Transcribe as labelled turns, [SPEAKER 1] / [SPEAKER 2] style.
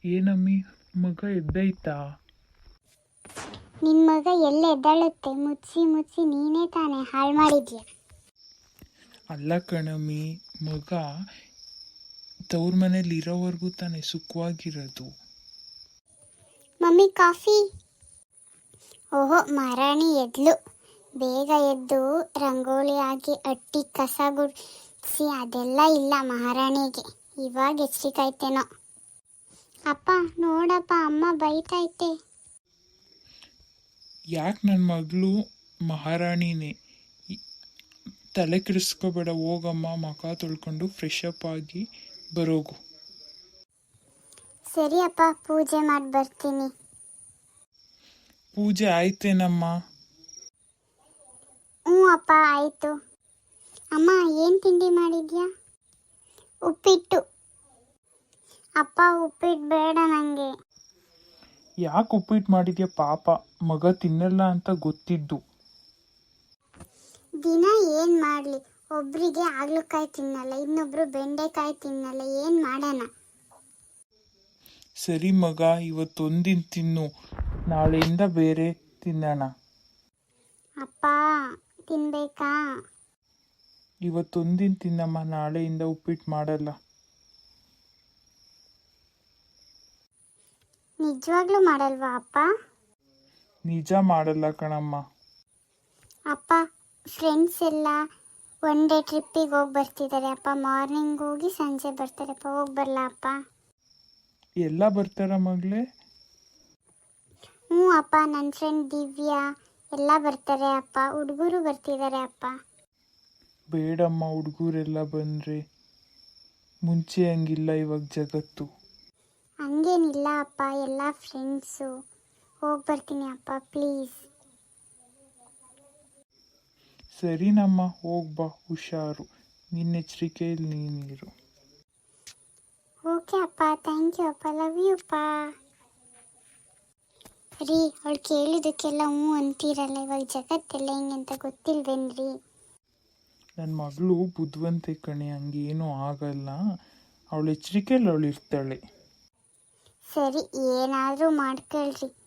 [SPEAKER 1] ಏನಮ್ಮಿ, ಮಗ ಎದ್ದೈತಾ?
[SPEAKER 2] ನಿನ್ನ ಮಗ ಎಲ್ಲ ಎದ್ದಾಳುತ್ತೆ, ಮುಚ್ಚಿ ಮುಚ್ಚಿ ನೀನೇ ತಾನೇ ಹಾಳು ಮಾಡಿದ್ಯಾ.
[SPEAKER 1] ಅಲ್ಲ ಕಣಮ್ಮಿ, ಮಗ ತವ್ರ ಮನೇಲಿ ಇರೋವರೆಗೂ ತಾನೇ ಸುಖವಾಗಿರೋದು.
[SPEAKER 2] Mummy coffee. ಓಹೋ, ಮಹಾರಾಣಿ ಎದ್ಲು. ಬೇಗ ಎದ್ದು ರಂಗೋಲಿ ಹಾಕಿ ಅಟ್ಟಿ ಕಸ ಗುಡಿಸಿ ಅದೆಲ್ಲ ಇಲ್ಲ ಮಹಾರಾಣಿಗೆ. ಇವಾಗ ಎಚ್ಚರಿಕಾಯ್ತೇನೋ. ಅಪ್ಪ ನೋಡಪ್ಪ, ಅಮ್ಮ ಬೈತೈತೆ.
[SPEAKER 1] ಯಾಕೆ ನನ್ನ ಮಗಳು ಮಹಾರಾಣಿನೇ, ತಲೆ ಕೆಡಿಸ್ಕೋಬೇಡ. ಹೋಗಮ್ಮ, ಮುಖ ತೊಳ್ಕೊಂಡು ಫ್ರೆಶ್ ಅಪ್ ಆಗಿ ಬರೋಗು.
[SPEAKER 2] ಸರಿ ಅಪ್ಪ, ಪೂಜೆ ಮಾಡಿ ಬರ್ತೀನಿ.
[SPEAKER 1] ಪೂಜೆ ಆಯ್ತೇನಮ್ಮ?
[SPEAKER 2] ಹ್ಞೂ ಅಪ್ಪ, ಆಯಿತು. ಅಮ್ಮ ಏನು ತಿಂಡಿ ಮಾಡಿದ್ಯಾ? ಉಪ್ಪಿಟ್ಟು. ಅಪ್ಪ ಉಪ್ಪಿಟ್ಟು ಬೇಡ ನನಗೆ.
[SPEAKER 1] ಯಾಕೆ ಉಪ್ಪಿಟ್ಟು ಮಾಡಿದ್ಯಾ? ಪಾಪ, ಮಗ ತಿನ್ನಲ್ಲ ಅಂತ ಗೊತ್ತಿದ್ದು.
[SPEAKER 2] ದಿನ ಏನು ಮಾಡಲಿ, ಒಬ್ಬರಿಗೆ ಹಾಗಲಕಾಯಿ ತಿನ್ನಲ್ಲ, ಇನ್ನೊಬ್ರು ಬೆಂಡೆಕಾಯಿ ತಿನ್ನಲ್ಲ, ಏನು ಮಾಡೋಣ?
[SPEAKER 1] ಸರಿ ಮಗ, ಇವತ್ತೊಂದಿನ ತಿನ್ನು, ನಾಳೆಯಿಂದ ಬೇರೆ ತಿನ್ನೋಣ.
[SPEAKER 2] ಅಪ್ಪ ತಿನ್ಬೇಕಾ?
[SPEAKER 1] ಇವತ್ತೊಂದಿನ ತಿನ್ನಮ್ಮ, ನಾಳೆಯಿಂದ ಉಪ್ಪಿಟ್ಟು ಮಾಡಲ್ಲ.
[SPEAKER 2] ನಿಜವಾಗ್ಲೂ ಮಾಡಲ್ವಾ ಅಪ್ಪ?
[SPEAKER 1] ನಿಜ ಮಾಡಲ್ಲ ಕಣಮ್ಮ.
[SPEAKER 2] ಅಪ್ಪ, ಫ್ರೆಂಡ್ಸ್ ಎಲ್ಲ ಒನ್ ಡೇ ಟ್ರಿಪ್ಪಿಗೆ ಹೋಗಿ ಬರ್ತಿದ್ದಾರೆ ಅಪ್ಪ. ಮಾರ್ನಿಂಗ್ ಹೋಗಿ ಸಂಜೆ ಬರ್ತಾರಪ್ಪ, ಹೋಗಿ ಬರಲಾ ಅಪ್ಪ?
[SPEAKER 1] ಎಲ್ಲ ಬರ್ತಾರ ಮಗಳೇ?
[SPEAKER 2] ಹ್ಞೂ ಅಪ್ಪ, ನನ್ನ ಫ್ರೆಂಡ್ ದಿವ್ಯಾ ಎಲ್ಲ ಬರ್ತಾರೆ ಅಪ್ಪ. ಹುಡುಗರು ಬರ್ತಿದ್ದಾರೆ ಅಪ್ಪ.
[SPEAKER 1] ಬೇಡಮ್ಮ, ಹುಡುಗರೆಲ್ಲ ಬಂದರೆ ಮುಂಚೆ ಹಂಗಿಲ್ಲ ಇವಾಗ ಜಗತ್ತು.
[SPEAKER 2] ಹಂಗೇನಿಲ್ಲ ಅಪ್ಪ, ಎಲ್ಲ ಫ್ರೆಂಡ್ಸು. ಹೋಗಿ ಬರ್ತೀನಿ ಅಪ್ಪ, ಪ್ಲೀಸ್.
[SPEAKER 1] ಸರಿನಮ್ಮ, ಹೋಗ್ಬಾ, ಹುಷಾರು. ನಿನ್ನ ಎಚ್ಚರಿಕೆಯಲ್ಲಿ ನೀನಿರು.
[SPEAKER 2] ಓಕೆ ಅಪ್ಪ, ಥ್ಯಾಂಕ್ ಯು ಅಪ್ಪ, ಲವ್ ಯು ಅಪ್ಪ. ರೀ, ಅವಳು ಕೇಳಿದ್ದಕ್ಕೆಲ್ಲ ಹ್ಞೂ ಅಂತೀರಲ್ಲ, ಇವಾಗ ಜಗತ್ತೆಲ್ಲ ಹೆಂಗೆ ಅಂತ ಗೊತ್ತಿಲ್ವೇನ್ರಿ?
[SPEAKER 1] ನನ್ನ ಮಗಳು ಬುದ್ಧಿವಂತೆ ಕಣೆ, ಹಂಗೇನೂ ಆಗಲ್ಲ. ಅವಳು ಎಚ್ಚರಿಕೆಯಲ್ಲಿ ಅವಳು ಇರ್ತಾಳೆ.
[SPEAKER 2] ಸರಿ, ಏನಾದರೂ ಮಾಡ್ಕೊಳ್ರಿ.